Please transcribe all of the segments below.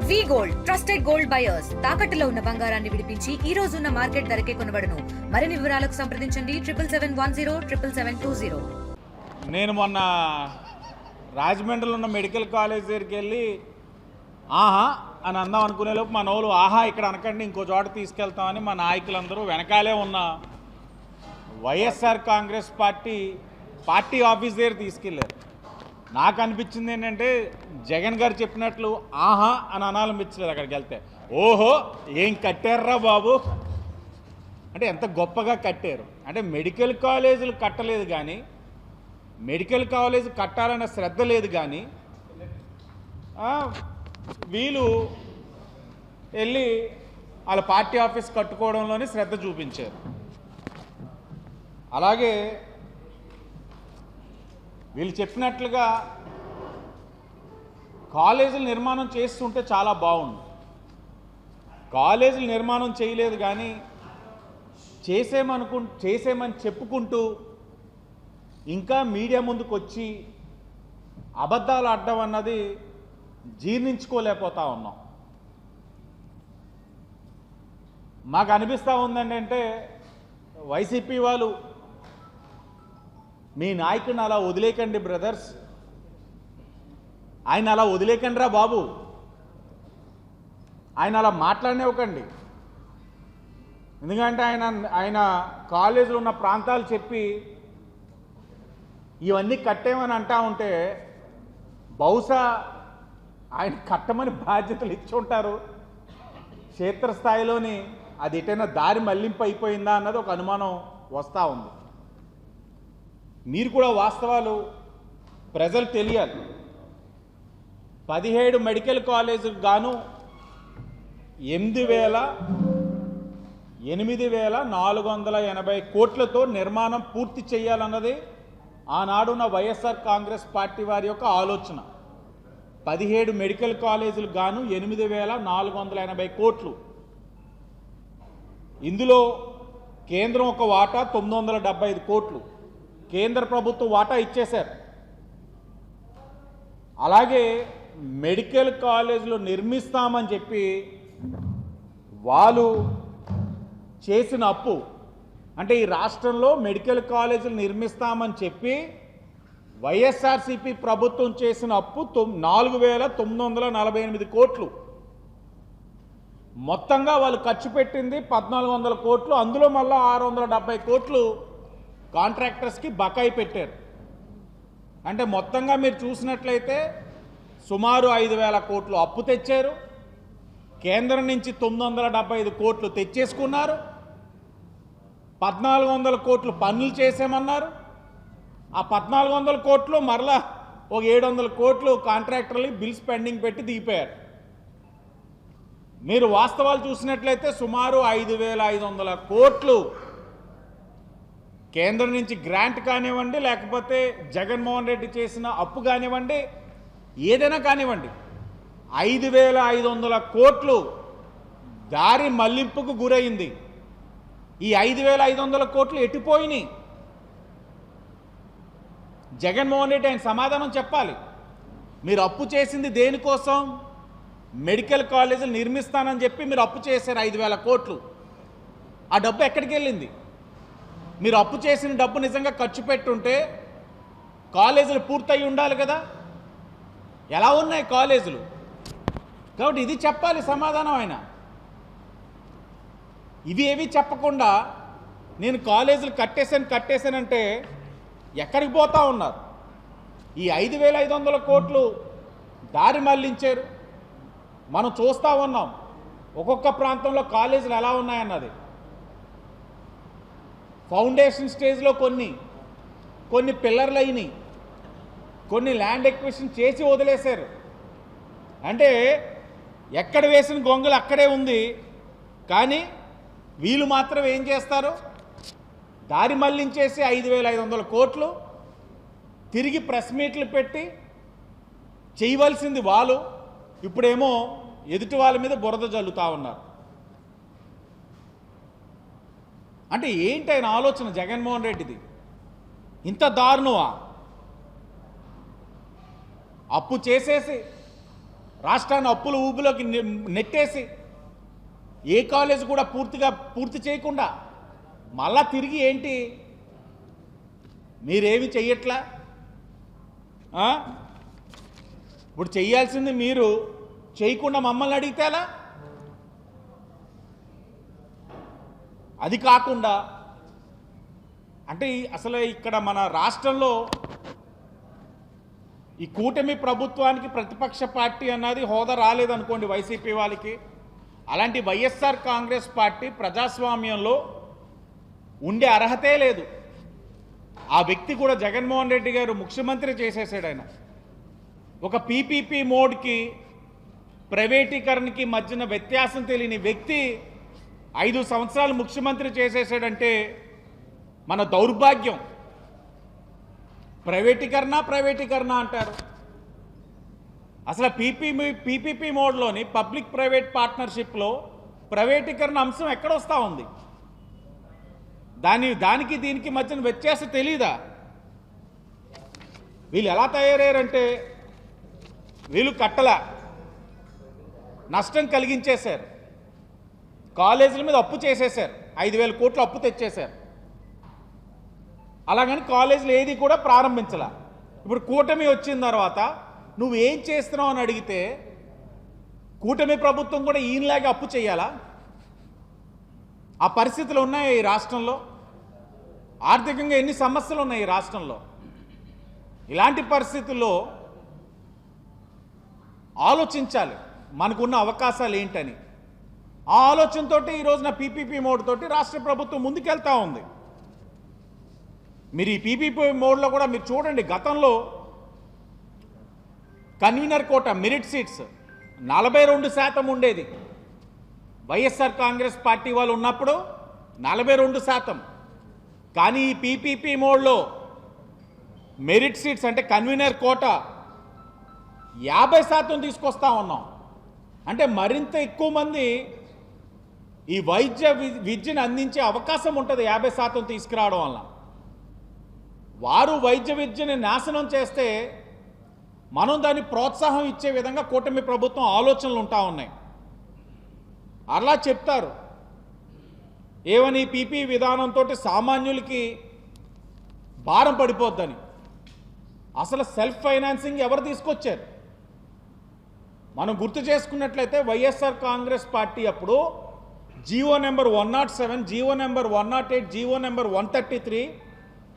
వి gold trusted gold buyers తాకట్టులో ఉన్న బంగారాన్ని విడిపించి ఈ రోజు ఉన్న మార్కెట్ ధరకే కొనబడును. మరిన్ని వివరాలకు సంప్రదించండి 7771077720. నేను మొన్న రాజమండ్రిలో ఉన్న మెడికల్ కాలేజ్ దగ్గరికి వెళ్ళి ఆహా అని అందాం అనుకునేలోపు మా నోళ్ళు ఆహా ఇక్కడ అనకండి ఇంకో చోట తీసుకెళ్తామని మా నాయకులందరూ వెనకాలే ఉన్న వైఎస్ఆర్ కాంగ్రెస్ పార్టీ ఆఫీస్ దగ్గర తీసుకెళ్ళారు. నాకు అనిపించింది ఏంటంటే జగన్ గారు చెప్పినట్లు ఆహా అని అనాలనిపించలేదు. అక్కడికి వెళ్తే ఓహో ఏం కట్టారా బాబు అంటే ఎంత గొప్పగా కట్టారు. అంటే మెడికల్ కాలేజీలు కట్టలేదు కానీ మెడికల్ కాలేజ్ కట్టాలన్న శ్రద్ధ లేదు కానీ వీళ్ళు వెళ్ళి వాళ్ళ పార్టీ ఆఫీస్ కట్టుకోవడంలోనే శ్రద్ధ చూపించారు. అలాగే వీళ్ళు చెప్పినట్లుగా కాలేజీల నిర్మాణం చేస్తుంటే చాలా బాగుంది. కాలేజీల నిర్మాణం చేయలేదు కానీ చేసేమని చెప్పుకుంటూ ఇంకా మీడియా ముందుకు వచ్చి అబద్ధాలు ఆడడం అన్నది జీర్ణించుకోలేకపోతా ఉన్నాం. మాకు అనిపిస్తూ ఉందండి అంటే వైసీపీ వాళ్ళు మీ నాయకుడిని అలా వదిలేకండి బ్రదర్స్, ఆయన అలా వదిలేకండి రా బాబు, ఆయన అలా మాట్లాడనివ్వకండి. ఎందుకంటే ఆయన కాలేజీలో ఉన్న ప్రాంతాలు చెప్పి ఇవన్నీ కట్టేమని అంటా ఉంటే బహుశా ఆయన కట్టమని బాధ్యతలు ఇచ్చి ఉంటారు. క్షేత్రస్థాయిలోని అది ఎటైనా దారి మళ్లింపు అయిపోయిందా అన్నది ఒక అనుమానం వస్తూ ఉంది. మీరు కూడా వాస్తవాలు ప్రజలు తెలియాలి. 17 మెడికల్ కాలేజీలకు గాను 8,480 కోట్లతో నిర్మాణం పూర్తి చేయాలన్నది ఆనాడున్న వైఎస్ఆర్ కాంగ్రెస్ పార్టీ వారి యొక్క ఆలోచన. 17 మెడికల్ కాలేజీలకు గాను 8,480 కోట్లు. ఇందులో కేంద్రం ఒక వాటా 975 కోట్లు కేంద్ర ప్రభుత్వం వాటా ఇచ్చేశారు. అలాగే మెడికల్ కాలేజీలు నిర్మిస్తామని చెప్పి వాళ్ళు చేసిన అప్పు అంటే ఈ రాష్ట్రంలో మెడికల్ కాలేజీలు నిర్మిస్తామని చెప్పి వైఎస్ఆర్సీపీ ప్రభుత్వం చేసిన అప్పు 4,948 కోట్లు. మొత్తంగా వాళ్ళు ఖర్చు పెట్టింది 1,400 కోట్లు. అందులో మళ్ళీ 670 కోట్లు కాంట్రాక్టర్స్కి బకాయి పెట్టారు. అంటే మొత్తంగా మీరు చూసినట్లయితే సుమారు 5,000 కోట్లు అప్పు తెచ్చారు. కేంద్రం నుంచి 975 కోట్లు తెచ్చేసుకున్నారు. 1,400 కోట్లు పన్నులు చేసామన్నారు. ఆ 1,400 కోట్లు మరలా ఒక 700 కోట్లు కాంట్రాక్టర్లు బిల్స్ పెండింగ్ పెట్టి దిగిపోయారు. మీరు వాస్తవాలు చూసినట్లయితే సుమారు 5,500 కోట్లు కేంద్రం నుంచి గ్రాంట్ కానివ్వండి, లేకపోతే జగన్మోహన్ రెడ్డి చేసిన అప్పు కానివ్వండి, ఏదైనా కానివ్వండి, 5,500 కోట్లు దారి మళ్లింపుకు గురైంది. ఈ 5,500 కోట్లు ఎట్టిపోయినాయి? జగన్మోహన్ రెడ్డి ఆయన సమాధానం చెప్పాలి. మీరు అప్పు చేసింది దేనికోసం? మెడికల్ కాలేజీలు నిర్మిస్తానని చెప్పి మీరు అప్పు చేశారు 5,000 కోట్లు. ఆ డబ్బు ఎక్కడికి వెళ్ళింది? మీరు అప్పు చేసిన డబ్బు నిజంగా ఖర్చు పెట్టుంటే కాలేజీలు పూర్తయి ఉండాలి కదా. ఎలా ఉన్నాయి కాలేజీలు? కాబట్టి ఇది చెప్పాలి సమాధానం ఆయన. ఇవి ఏవి చెప్పకుండా నేను కాలేజీలు కట్టేశానంటే ఎక్కడికి పోతా ఉన్నారు? ఈ 5,500 కోట్లు దారి మళ్లించారు. మనం చూస్తూ ఉన్నాం ఒక్కొక్క ప్రాంతంలో కాలేజీలు ఎలా ఉన్నాయన్నది. ఫౌండేషన్ స్టేజ్లో కొన్ని పిల్లర్లు అయినాయి, కొన్ని ల్యాండ్ ఎక్విజిషన్ చేసి వదిలేశారు. అంటే ఎక్కడ వేసిన గొంగలు అక్కడే ఉంది. కానీ వీళ్ళు మాత్రం ఏం చేస్తారు? దారి మళ్లించేసి 5,500 కోట్లు తిరిగి ప్రెస్ మీట్లు పెట్టి చేయవలసింది వాళ్ళు ఇప్పుడేమో ఎదుటి వాళ్ళ మీద బురద జల్లుతూ ఉన్నారు. అంటే ఏంటి ఆయన ఆలోచన జగన్మోహన్ రెడ్డిది? ఇంత దారుణమా? అప్పు చేసేసి రాష్ట్రాన్ని అప్పుల ఊబిలోకి నెట్టేసి ఏ కాలేజ్ కూడా పూర్తి చేయకుండా మళ్ళా తిరిగి ఏంటి మీరేమి చెయ్యట్లా? ఇప్పుడు చెయ్యాల్సింది మీరు చేయకుండా మమ్మల్ని అడిగితేలా? అది కాకుండా అంటే అసలు ఇక్కడ మన రాష్ట్రంలో ఈ కూటమి ప్రభుత్వానికి ప్రతిపక్ష పార్టీ అన్నది హోదా రాలేదనుకోండి వైసీపీ వాళ్ళకి. అలాంటి వైఎస్ఆర్ కాంగ్రెస్ పార్టీ ప్రజాస్వామ్యంలో ఉండే అర్హతే లేదు. ఆ వ్యక్తి కూడా జగన్మోహన్ రెడ్డి గారు ముఖ్యమంత్రి చేసేసాడు. ఆయన ఒక పీపీపీ మోడ్కి ప్రైవేటీకరణకి మధ్యన వ్యత్యాసం తెలియని వ్యక్తి 5 సంవత్సరాలు ముఖ్యమంత్రి చేసేసాడంటే మన దౌర్భాగ్యం. ప్రైవేటీకరణ అంటారు. అసలు పీపీపీ మోడ్లోని పబ్లిక్ ప్రైవేట్ పార్ట్నర్షిప్లో ప్రైవేటీకరణ అంశం ఎక్కడొస్తా ఉంది? దానికి దీనికి మధ్యన వ్యత్యాసం తెలీదా? వీళ్ళు ఎలా తయారయ్యారంటే వీళ్ళు కట్టల నష్టం కలిగించేశారు, కాలేజీల మీద అప్పు చేసేశారు, 5,000 కోట్లు అప్పు తెచ్చేశారు. అలాగని కాలేజీలు ఏది కూడా ప్రారంభించాల. ఇప్పుడు కూటమి వచ్చిన తర్వాత నువ్వు ఏం చేస్తున్నావు అని అడిగితే కూటమి ప్రభుత్వం కూడా ఈయనలాగే అప్పు చేయాలా? ఆ పరిస్థితులు ఉన్నాయి ఈ రాష్ట్రంలో. ఆర్థికంగా ఎన్ని సమస్యలు ఉన్నాయి ఈ రాష్ట్రంలో. ఇలాంటి పరిస్థితుల్లో ఆలోచించాలి మనకున్న అవకాశాలు ఏంటని. ఆ ఆలోచనతో ఈ రోజున పీపీపీ మోడ్ తోటి రాష్ట్ర ప్రభుత్వం ముందుకెళ్తా ఉంది. మీరు ఈ పీపీపీ మోడ్లో కూడా మీరు చూడండి, గతంలో కన్వీనర్ కోట మెరిట్ సీట్స్ 42% ఉండేది. వైఎస్ఆర్ కాంగ్రెస్ పార్టీ వాళ్ళు ఉన్నప్పుడు 42%. కానీ ఈ పీపీపీ మోడ్లో మెరిట్ సీట్స్ అంటే కన్వీనర్ కోట 50% తీసుకొస్తా ఉన్నాం. అంటే మరింత ఎక్కువ మంది ఈ విద్యను అందించే అవకాశం ఉంటుంది 50% తీసుకురావడం వల్ల. వారు వైద్య విద్యని నాశనం చేస్తే మనం దాన్ని ప్రోత్సాహం ఇచ్చే విధంగా కూటమి ప్రభుత్వం ఆలోచనలు ఉంటా ఉన్నాయి. అలా చెప్తారు ఏమని, పీపీ విధానంతో సామాన్యులకి భారం పడిపోద్దని. అసలు సెల్ఫ్ ఫైనాన్సింగ్ ఎవరు తీసుకొచ్చారు? మనం గుర్తు చేసుకున్నట్లయితే వైఎస్ఆర్ కాంగ్రెస్ పార్టీ అప్పుడు GO number 107, GO number 108, GO number 133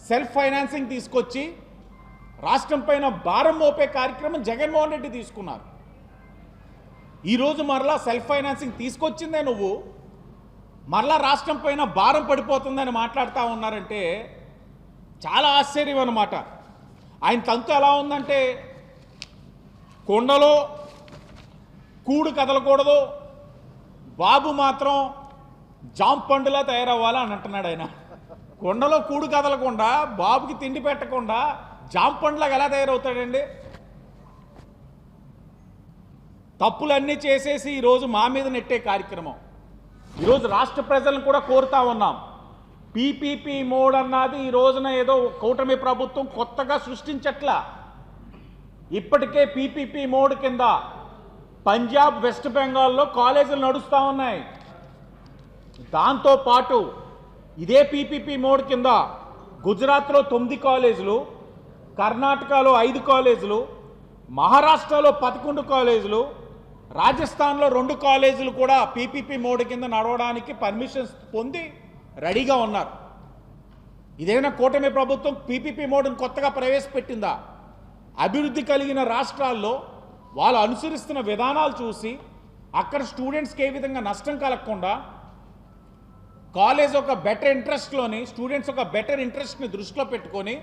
self financing తీసుకొచ్చి రాష్ట్రం పైన భారం మోపే కార్యక్రమం జగన్మోహన్ రెడ్డి తీసుకున్నారు. ఈరోజు మరలా సెల్ఫ్ ఫైనాన్సింగ్ తీసుకొచ్చిందే నువ్వు, మరలా రాష్ట్రం పైన భారం పడిపోతుందని మాట్లాడుతూ ఉన్నారంటే చాలా ఆశ్చర్యం అన్నమాట. ఆయన తంతు ఎలా ఉందంటే, కొండలో కూడు కదలకూడదు, బాబు మాత్రం జామ్ పండులా తయారవ్వాలా అని అంటున్నాడు ఆయన. కొండలో కూడు కదలకుండా బాబుకి తిండి పెట్టకుండా జామ్ పండులాగా ఎలా తయారవుతాడండి? తప్పులన్నీ చేసేసి ఈరోజు మా మీద నెట్టే కార్యక్రమం. ఈరోజు రాష్ట్ర ప్రజలను కూడా కోరుతా ఉన్నాం, పీపీపీ మోడ్ అన్నది ఈ రోజున ఏదో కూటమి ప్రభుత్వం కొత్తగా సృష్టించట్లా. ఇప్పటికే పీపీపీ మోడ్ కింద పంజాబ్, వెస్ట్ బెంగాల్లో కాలేజీలు నడుస్తూ ఉన్నాయి. దాంతోపాటు ఇదే పీపీపీ మోడ్ కింద గుజరాత్లో 9 కాలేజీలు, కర్ణాటకలో 5 కాలేజీలు, మహారాష్ట్రలో 11 కాలేజీలు, రాజస్థాన్లో 2 కాలేజీలు కూడా పీపీపీ మోడ్ కింద నడవడానికి పర్మిషన్స్ పొంది రెడీగా ఉన్నారు. ఇదేనా కూటమి ప్రభుత్వం పీపీపీ మోడ్ని కొత్తగా ప్రవేశపెట్టిందా? అభివృద్ధి కలిగిన రాష్ట్రాల్లో వాళ్ళు అనుసరిస్తున్న విధానాలు చూసి అక్కడ స్టూడెంట్స్కి ఏ విధంగా నష్టం కలగకుండా కాలేజ్ ఒక బెటర్ ఇంట్రెస్ట్లోని స్టూడెంట్స్ ఒక బెటర్ ఇంట్రెస్ట్ని దృష్టిలో పెట్టుకొని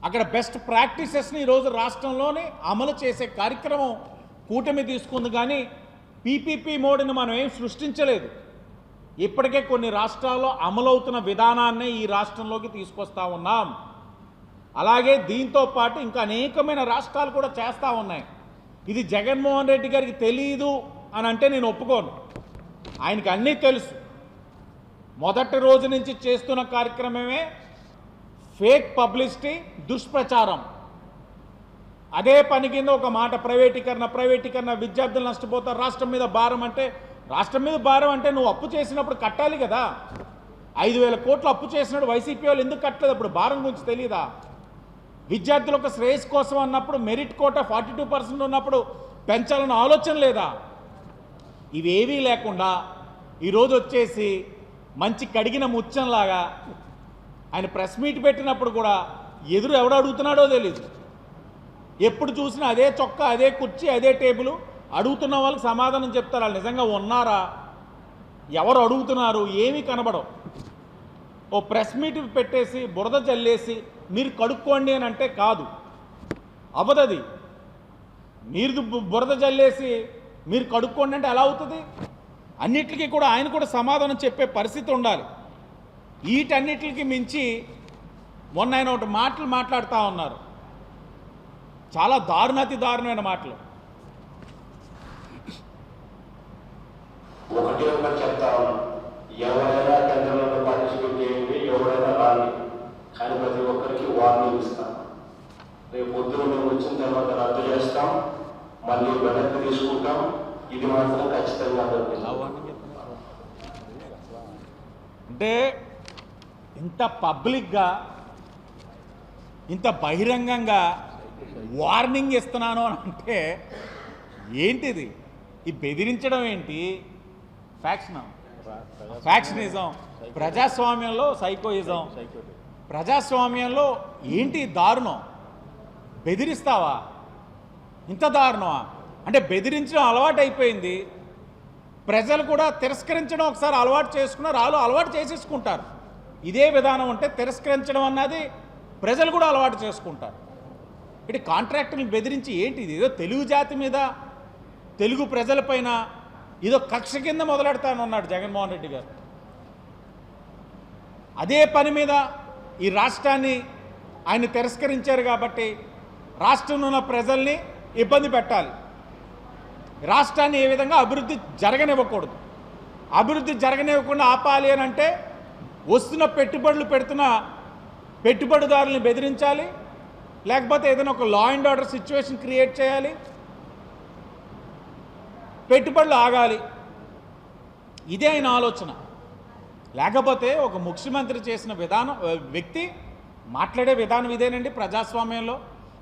అక్కడ బెస్ట్ ప్రాక్టీసెస్ని ఈరోజు రాష్ట్రంలోనే అమలు చేసే కార్యక్రమం కూటమి తీసుకుంది. కానీ పీపీపీ మోడ్ని మనం ఏం సృష్టించలేదు. ఇప్పటికే కొన్ని రాష్ట్రాల్లో అమలవుతున్న విధానాన్ని ఈ రాష్ట్రంలోకి తీసుకొస్తా ఉన్నాం. అలాగే దీంతో పాటు ఇంకా అనేకమైన రాష్ట్రాలు కూడా చేస్తూ ఉన్నాయి. ఇది జగన్మోహన్ రెడ్డి గారికి తెలియదు అని అంటే నేను ఒప్పుకోను. ఆయనకి అన్నీ తెలుసు. మొదటి రోజు నుంచి చేస్తున్న కార్యక్రమమే ఫేక్ పబ్లిసిటీ, దుష్ప్రచారం. అదే పని కింద ఒక మాట ప్రైవేటీకరణ విద్యార్థులు నష్టపోతారు, రాష్ట్రం మీద భారం అంటే, రాష్ట్రం మీద భారం అంటే నువ్వు అప్పు చేసినప్పుడు కట్టాలి కదా. 5,000 కోట్లు అప్పు చేసినప్పుడు వైసీపీ వాళ్ళు ఎందుకు కట్టలేదు? అప్పుడు భారం గురించి తెలియదా? విద్యార్థుల యొక్క శ్రేయస్ కోసం అన్నప్పుడు మెరిట్ కోటా 42% ఉన్నప్పుడు పెంచాలన్న ఆలోచన లేదా? ఇవేవీ లేకుండా ఈరోజు వచ్చేసి మంచి కడిగిన ముచ్చంలాగా ఆయన ప్రెస్ మీట్ పెట్టినప్పుడు కూడా ఎదురు ఎవడు అడుగుతున్నాడో తెలియదు. ఎప్పుడు చూసినా అదే చొక్కా, అదే కుర్చీ, అదే టేబుల్. అడుగుతున్న వాళ్ళకి సమాధానం చెప్తారు. వాళ్ళు నిజంగా ఉన్నారా, ఎవరు అడుగుతున్నారు, ఏమీ కనబడవు. ఓ ప్రెస్ మీట్ పెట్టేసి బురద జల్లేసి మీరు కడుక్కోండి అని అంటే కాదు, అవ్వదది. మీరు బురద జల్లేసి మీరు కడుక్కోండి అంటే ఎలా అవుతుంది? అన్నిటికీ కూడా ఆయన కూడా సమాధానం చెప్పే పరిస్థితి ఉండాలి. వీటన్నిటికి మించి మొన్న ఆయన ఒకటి మాటలు మాట్లాడుతూ ఉన్నారు, చాలా దారుణాతి దారుణమైన మాటలు. ఒకటే ఒకటి చెప్తా ఉన్నాం, ఎవరైనా టెండర్లలో పార్టిసిపేట్ చేయండి, ఎవరైనా రాండి, కానీ ప్రతి ఒక్కరికి వార్నింగ్ ఇస్తాం. రేపు పొద్దున మేము వచ్చిన తర్వాత రద్దు చేస్తాం, మళ్ళీ వెనక్కి తీసుకుంటాం. ఇది మాత్రం ఖచ్చితంగా అంటే ఇంత పబ్లిక్గా ఇంత బహిరంగంగా వార్నింగ్ ఇస్తున్నాను అని అంటే ఏంటిది? ఈ బెదిరించడం ఏంటి? ఫ్యాక్షనిజం, ప్రజాస్వామ్యంలో సైకోయిజం, ప్రజాస్వామ్యంలో ఏంటి దారుణం? బెదిరిస్తావా? ఇంత దారుణమా? అంటే బెదిరించడం అలవాటు అయిపోయింది. ప్రజలు కూడా తిరస్కరించడం ఒకసారి అలవాటు చేసుకున్నారు, వాళ్ళు అలవాటు చేసేసుకుంటారు. ఇదే విధానం ఉంటే తిరస్కరించడం అన్నది ప్రజలు కూడా అలవాటు చేసుకుంటారు. ఇటు కాంట్రాక్టులను బెదిరించి ఏంటి ఇది? ఏదో తెలుగు జాతి మీద, తెలుగు ప్రజలపైన ఏదో కక్ష కింద మొదలెడతానన్నాడు జగన్మోహన్ రెడ్డి గారు. అదే పని మీద ఈ రాష్ట్రాన్ని ఆయన తిరస్కరించారు కాబట్టి రాష్ట్రంలో ఉన్న ప్రజల్ని ఇబ్బంది పెట్టాలి, రాష్ట్రాన్ని ఏ విధంగా అభివృద్ధి జరగనివ్వకూడదు. అభివృద్ధి జరగనివ్వకుండా ఆపాలి అని అంటే వస్తున్న పెడుతున్న పెట్టుబడిదారుల్ని బెదిరించాలి, లేకపోతే ఏదైనా ఒక law and order situation create చేయాలి, పెట్టుబడులు ఆగాలి. ఇదే ఆయన ఆలోచన. లేకపోతే ఒక ముఖ్యమంత్రి చేసిన వ్యక్తి మాట్లాడే విధానం ఇదేనండి ప్రజాస్వామ్యంలో?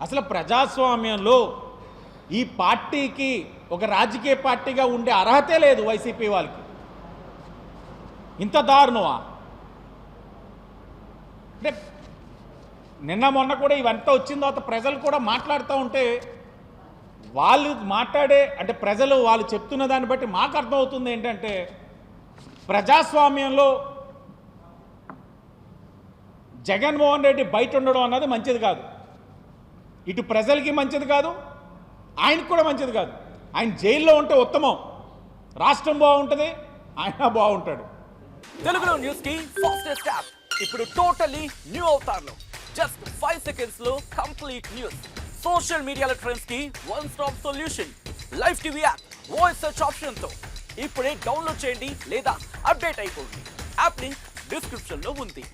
అసలు ప్రజాస్వామ్యంలో ఈ పార్టీకి ఒక రాజకీయ పార్టీగా ఉండే అర్హతే లేదు వైసీపీ వాళ్ళకి. ఇంత దారుణమా? అంటే నిన్న మొన్న కూడా ఇవంతా వచ్చిన తర్వాత ప్రజలు కూడా మాట్లాడుతూ ఉంటే వాళ్ళు అంటే ప్రజలు వాళ్ళు చెప్తున్న దాన్ని బట్టి మాకు అర్థమవుతుంది ఏంటంటే ప్రజాస్వామ్యంలో జగన్మోహన్ రెడ్డి బయట ఉండడం అన్నది మంచిది కాదు. ఇటు ప్రజలకి మంచిది కాదు, ఆయనకు కూడా మంచిది కాదు. ఆయన జైల్లో ఉంటే ఉత్తమం, రాష్ట్రం బాగుంటుంది, ఆయన బాగుంటాడు. తెలుగులో న్యూస్ కి ఫాస్టెస్ట్ యాప్ ఇప్పుడు టోటలీ న్యూ అవతార్లో జస్ట్ 5 సెకండ్స్ లో కంప్లీట్ న్యూస్. సోషల్ మీడియాలో ట్రెండ్స్ కి one stop solution. Live TV app voice search option తో ఇప్పుడే డౌన్లోడ్ చేయండి లేదా అప్డేట్ అయిపోండి. యాప్ లింక్ డిస్క్రిప్షన్ లో ఉంది.